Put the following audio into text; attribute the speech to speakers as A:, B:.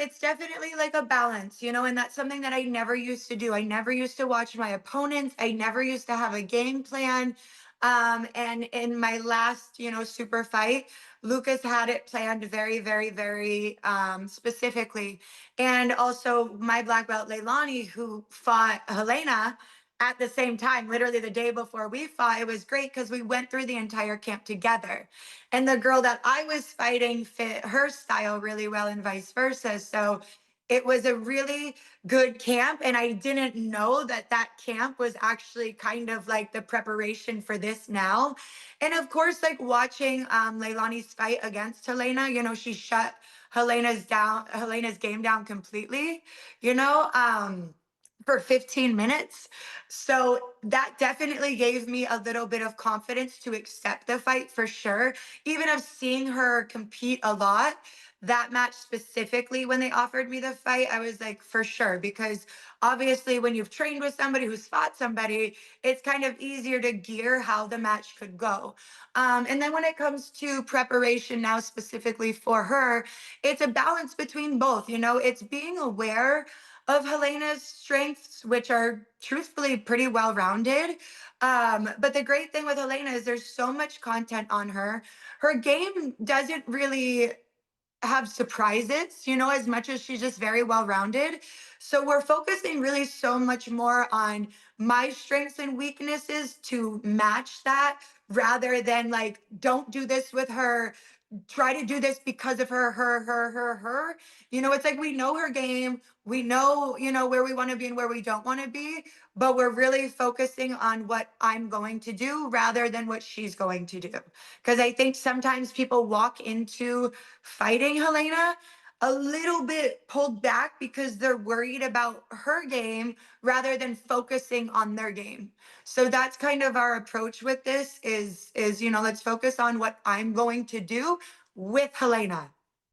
A: It's definitely like a balance, and that's something that I never used to do. I never used to watch my opponents. I never used to have a game plan. And in my last, super fight, Lucas had it planned very, very, very specifically. And also my black belt Leilani, who fought Helena at the same time, literally the day before we fought, it was great because we went through the entire camp together. And the girl that I was fighting fit her style really well and vice versa. So it was a really good camp. And I didn't know that that camp was actually kind of like the preparation for this now. And of course, like watching Leilani's fight against Helena, she shut Helena's game down completely, you know. For 15 minutes. So that definitely gave me a little bit of confidence to accept the fight for sure. Even of seeing her compete a lot, that match specifically, when they offered me the fight, I was like, for sure. Because obviously, when you've trained with somebody who's fought somebody, it's kind of easier to gear how the match could go. And then when it comes to preparation now, specifically for her, it's a balance between both. It's being aware of Helena's strengths, which are truthfully pretty well rounded. But the great thing with Helena is there's so much content on her. Her game doesn't really have surprises, as much as she's just very well rounded. So we're focusing really so much more on my strengths and weaknesses to match that rather than like, don't do this with her, try to do this because of her. It's like we know her game. We know, where we want to be and where we don't want to be, but we're really focusing on what I'm going to do rather than what she's going to do. Because I think sometimes people walk into fighting Helena a little bit pulled back because they're worried about her game rather than focusing on their game. So that's kind of our approach with this is let's focus on what I'm going to do with Helena.